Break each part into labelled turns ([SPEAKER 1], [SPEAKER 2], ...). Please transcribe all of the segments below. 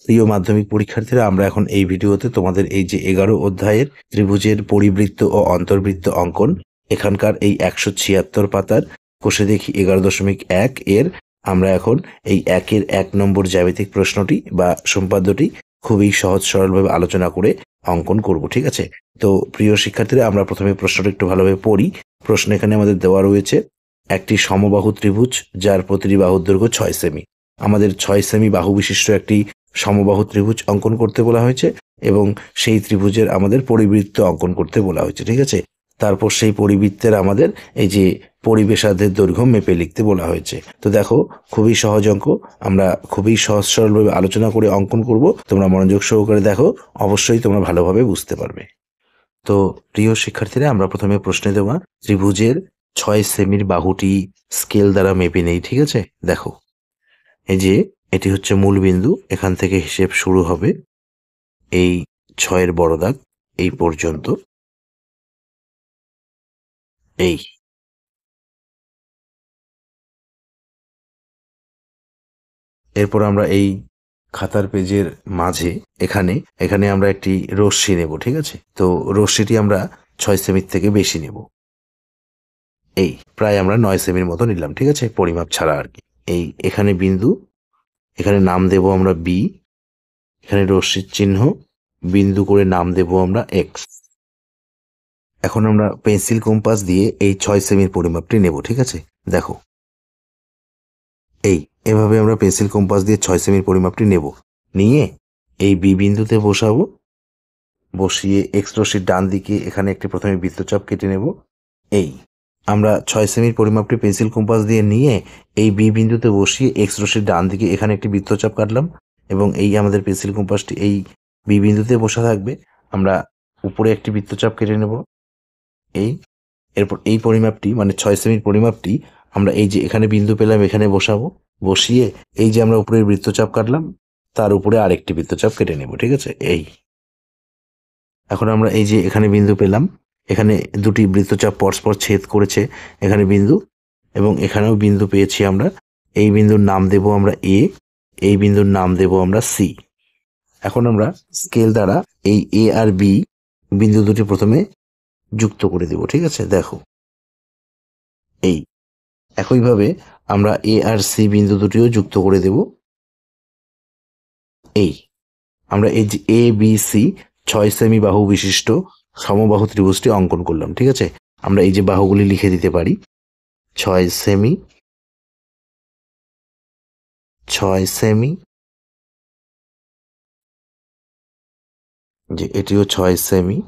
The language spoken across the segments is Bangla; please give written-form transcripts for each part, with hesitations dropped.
[SPEAKER 1] প্রিয় মাধ্যমিক পরীক্ষার্থীরা, আমরা এখন এই ভিডিওতে তোমাদের এই যে 11 অধ্যায়ের ত্রিভুজের পরিবৃত্ত ও অন্তর্বৃত্ত অঙ্কন, এখানকার এই 176 পাতার কোষে দেখি 11.1 এর আমরা এখন এই 1-এর 1 নম্বর জ্যামিতিক প্রশ্নটি বা সম্পাদ্যটি খুবই সহজ সরলভাবে আলোচনা করে অঙ্কন করব। ঠিক আছে, তো প্রিয় শিক্ষার্থীরা, আমরা প্রথমে প্রশ্নটা একটু ভালোভাবে পড়ি। প্রশ্ন এখানে আমাদের দেওয়া রয়েছে, একটি সমবাহু ত্রিভুজ যার প্রতিটি বাহুর দৈর্ঘ্য 6 সেমি। আমাদের 6 সেমি বাহু বিশিষ্ট একটি সমবাহু ত্রিভুজ অঙ্কন করতে বলা হয়েছে এবং সেই ত্রিভুজের আমাদের পরিবৃত্ত অঙ্কন করতে বলা হয়েছে। ঠিক আছে, তারপর সেই পরিবৃত্তের আমাদের এই যে পরিবেশার্ধের দৈর্ঘ্য মেপে লিখতে বলা হয়েছে। তো দেখো, খুবই সহজ অঙ্ক, আমরা খুবই সহজ সরলভাবে আলোচনা করে অঙ্কন করব। তোমরা মনোযোগ সহকারে দেখো, অবশ্যই তোমরা ভালোভাবে বুঝতে পারবে। তো প্রিয় শিক্ষার্থীরা, আমরা প্রথমে প্রশ্নে দেওয়া ত্রিভুজের 6 সেমির বাহুটি স্কেল দ্বারা মেপে নেই। ঠিক আছে, দেখো, এই যে এটি হচ্ছে মূল বিন্দু, এখান থেকে হিসেব শুরু হবে এই 6-এর বড় দাগ এই পর্যন্ত। এই এরপর আমরা এই খাতার পেজের মাঝে এখানে এখানে আমরা একটি রশ্মি নেব। ঠিক আছে, তো রশ্মিটি আমরা 6 সেমির থেকে বেশি নেব। এই প্রায় আমরা 9 সেমির মতো নিলাম। ঠিক আছে, পরিমাপ ছাড়া আর কি। এই এখানে বিন্দু, এখানে নাম দেব আমরা বি, এখানে রশ্মির চিহ্ন, বিন্দু করে নাম দেব আমরা এক্স। এখন আমরা পেন্সিল কম্পাস দিয়ে এই 6 সেমির পরিমাপটি নেব। ঠিক আছে, দেখো, এভাবে আমরা পেন্সিল কম্পাস দিয়ে 6 সেমির পরিমাপটি নেব, নিয়ে এই বি বিন্দুতে বসাবো। বসিয়ে এক্স রশ্মির ডান দিকে এখানে একটি প্রথমে বৃত্তচাপ কেটে নেব। আমরা 6 সেমির পরিমাপটি পেন্সিল কম্পাস দিয়ে নিয়ে এই বি বিন্দুতে বসিয়ে এক্স রশ্মির ডান দিকে এখানে একটি বৃত্তচাপ কাটলাম এবং এই আমাদের পেন্সিল কম্পাসটি এই বি বিন্দুতে বসা থাকবে। আমরা উপরে একটি বৃত্তচাপ কেটে নেব। এরপর এই পরিমাপটি মানে 6 সেমির পরিমাপটি আমরা এই যে এখানে বিন্দু পেলাম এখানে বসাবো। বসিয়ে এই যে আমরা উপরের বৃত্তচাপ কাটলাম তার উপরে আরেকটি বৃত্তচাপ কেটে নেব। ঠিক আছে, এখন আমরা এই যে এখানে বিন্দু পেলাম, এখানে দুটি বৃত্তচাপ পরস্পর ছেদ করেছে, এখানে বিন্দু এবং এখানেও বিন্দু পেয়েছি আমরা। এই বিন্দুর নাম দেব আমরা এ, এই বিন্দুর নাম দেব আমরা সি। এখন আমরা স্কেল দ্বারা এই এ আর বি বিন্দু দুটি প্রথমে যুক্ত করে দেব। ঠিক আছে, দেখো, একইভাবে আমরা এ আর সি বিন্দু দুটিও যুক্ত করে দেব। আমরা এই যে এ বি সি 6 সেমি বাহু বিশিষ্ট সমবাহু ত্রিভুজটি অঙ্কন করলাম। ঠিক আছে, আমরা এই যে বাহুগুলি লিখে দিতে পারি, 6 সেমি, 6 সেমি, যে এটিও 6 সেমি।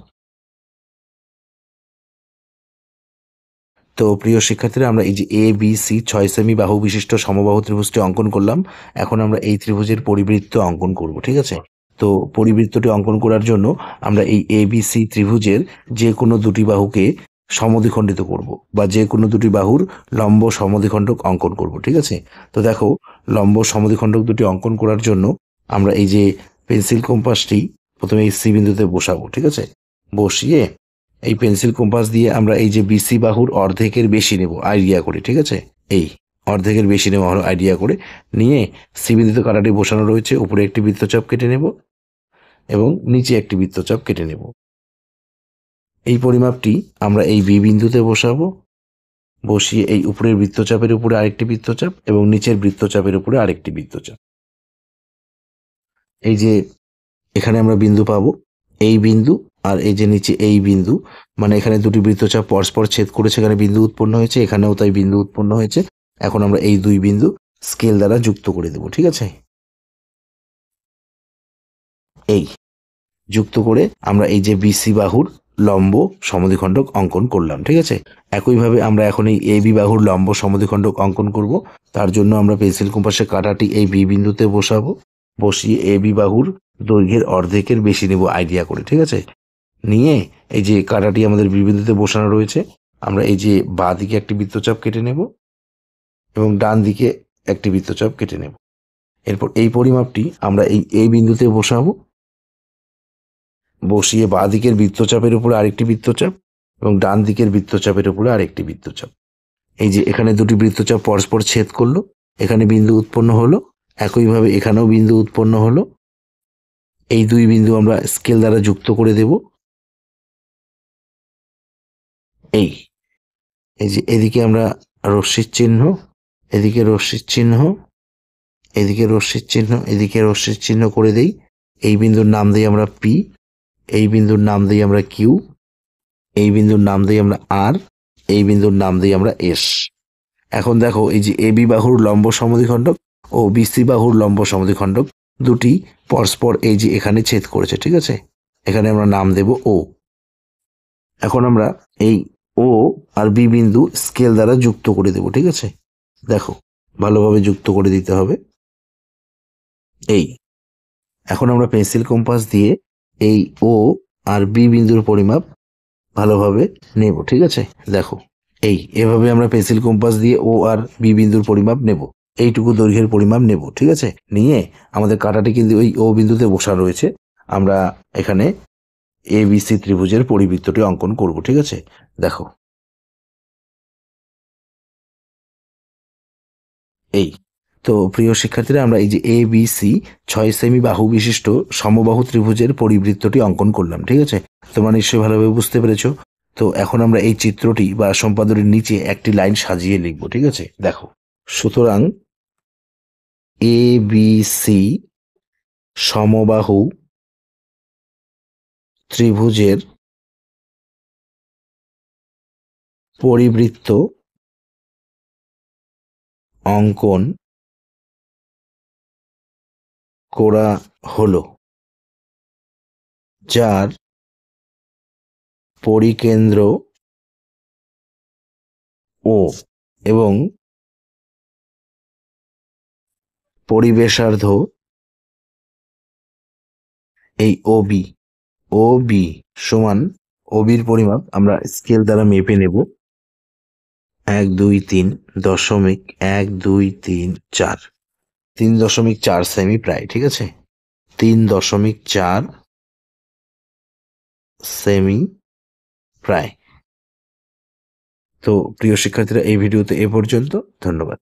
[SPEAKER 1] তো প্রিয় শিক্ষার্থীরা, আমরা এই যে এ বি সি 6 সেমি বাহু বিশিষ্ট সমবাহু ত্রিভুজটি অঙ্কন করলাম। এখন আমরা এই ত্রিভুজের পরিবৃত্ত অঙ্কন করব। ঠিক আছে, তো পরিবৃত্তটি অঙ্কন করার জন্য আমরা এই এ বি সি ত্রিভুজের যে কোনো দুটি বাহুকে সমদ্বিখণ্ডিত করব বা যে কোনো দুটি বাহুর লম্ব সমদ্বিখণ্ডক অঙ্কন করব। ঠিক আছে, তো দেখো, লম্ব সমদ্বিখণ্ডক দুটি অঙ্কন করার জন্য আমরা এই যে পেন্সিল কম্পাসটি প্রথমে এই সি বিন্দুতে বসাবো। ঠিক আছে, বসিয়ে এই পেন্সিল কম্পাস দিয়ে আমরা এই যে বিসি বাহুর অর্ধেকের বেশি নেব আইডিয়া করে। ঠিক আছে, অর্ধেকের বেশি নেওয়া হলো আইডিয়া করে, নিয়ে সি বিন্দুতে কাটাটি বসানো রয়েছে, উপরে একটি বৃত্তচাপ কেটে নেব এবং নিচে একটি বৃত্তচাপ কেটে নেব। এই পরিমাপটি আমরা এই বি বিন্দুতে বসাবো। বসিয়ে এই উপরের বৃত্তচাপের উপরে আরেকটি বৃত্তচাপ এবং নিচের বৃত্তচাপের উপরে আরেকটি বৃত্তচাপ। এই যে এখানে আমরা বিন্দু পাবো, এই বিন্দু আর এই যে নিচে এই বিন্দু, মানে এখানে দুটি বৃত্তচাপ পরস্পর ছেদ করেছে, এখানে বিন্দু উৎপন্ন হয়েছে, এখানেও তাই বিন্দু উৎপন্ন হয়েছে। এখন আমরা এই দুই বিন্দু স্কেল দ্বারা যুক্ত করে দেব। ঠিক আছে, যুক্ত করে আমরা এই যে বিসি বাহুর লম্ব সমদ্বিখণ্ডক অঙ্কন করলাম। ঠিক আছে, একইভাবে আমরা এখন এই এ বি বাহুর লম্ব সমদ্বিখণ্ডক অঙ্কন করব। তার জন্য আমরা পেন্সিল কম্পাসের কাঁটাটি এই বি বিন্দুতে বসাবো। বসিয়ে এ বি বাহুর দৈর্ঘ্যের অর্ধেকের বেশি নেব আইডিয়া করে। ঠিক আছে, নিয়ে এই যে কাঁটাটি আমাদের বি বিন্দুতে বসানো রয়েছে, আমরা এই যে বাঁ দিকে একটি বৃত্তচাপ কেটে নেব এবং ডান দিকে একটি বৃত্তচাপ কেটে নেব। এরপর এই পরিমাপটি আমরা এই এ বিন্দুতে বসাবো। বসিয়ে বাঁ দিকের বৃত্তচাপের উপরে আরেকটি বৃত্তচাপ এবং ডান দিকের বৃত্তচাপের উপরে আরেকটি বৃত্তচাপ। এই যে এখানে দুটি বৃত্তচাপ পরস্পর ছেদ করলো, এখানে বিন্দু উৎপন্ন হলো, একইভাবে এখানেও বিন্দু উৎপন্ন হলো। এই দুই বিন্দু আমরা স্কেল দ্বারা যুক্ত করে দেব। এই যে এদিকে আমরা রশ্মির চিহ্ন, এদিকে রশ্মির চিহ্ন, এদিকে রশ্মির চিহ্ন, এদিকে রশ্মির চিহ্ন করে দেই। এই বিন্দুর নাম দিই আমরা পি, এই বিন্দুর নাম দিই আমরা কিউ, এই বিন্দুর নাম দিই আমরা আর, এই বিন্দুর নাম দিই আমরা এস। এখন দেখো এই যে এবি বাহুর লম্ব সমদ্বিখণ্ডক ও বিসি বাহুর লম্ব সমদ্বিখণ্ডক দুটি পরস্পর এই যে এখানে ছেদ করেছে, ঠিক আছে? এখানে আমরা নাম দেব ও। এখন আমরা এই ও আর বি বিন্দু স্কেল দ্বারা যুক্ত করে দেব, ঠিক আছে? দেখো ভালোভাবে যুক্ত করে দিতে হবে। এই এখন আমরা পেন্সিল কম্পাস দিয়ে এই ও আর বি বিন্দুর পরিমাপ ভালোভাবে নেব, ঠিক আছে? দেখো এভাবে আমরা পেন্সিল কম্পাস দিয়ে ও আর বি বিন্দুর পরিমাপ নেব, এইটুকু দৈর্ঘ্যের পরিমাপ নেব, ঠিক আছে? নিয়ে আমাদের কাঁটাটি কিন্তু ওই ও বিন্দুতে বসা রয়েছে, আমরা এখানে এবিসি ত্রিভুজের পরিবৃত্তটি অঙ্কন করব, ঠিক আছে? দেখো তো প্রিয় শিক্ষার্থীরা, আমরা এই যে এবিসি 6 সেমি বাহু বিশিষ্ট সমবাহু ত্রিভুজের পরিবৃত্তটি অঙ্কন করলাম, ঠিক আছে? তোমরা নিশ্চয়ই ভালোভাবে বুঝতে পেরেছো। তো এখন আমরা এই চিত্রটি বা সম্পাদনের নিচে একটি লাইন সাজিয়ে লিখব, ঠিক আছে? দেখো, সুতরাং এবিসি সমবাহু ত্রিভুজের পরিবৃত্ত অঙ্কন করা হলো, যার পরিকেন্দ্র ও এবং পরিবেশার্ধ এই ওবি সমান ওবির পরিমাপ আমরা স্কেল দ্বারা মেপে নেব 1, 2, 3.1, 2, 3, 4 3.4 সেমি প্রায়, ঠিক আছে? 3.4 সেমি প্রায়। তো প্রিয় শিক্ষার্থীরা, এই ভিডিওতে এ পর্যন্ত। ধন্যবাদ।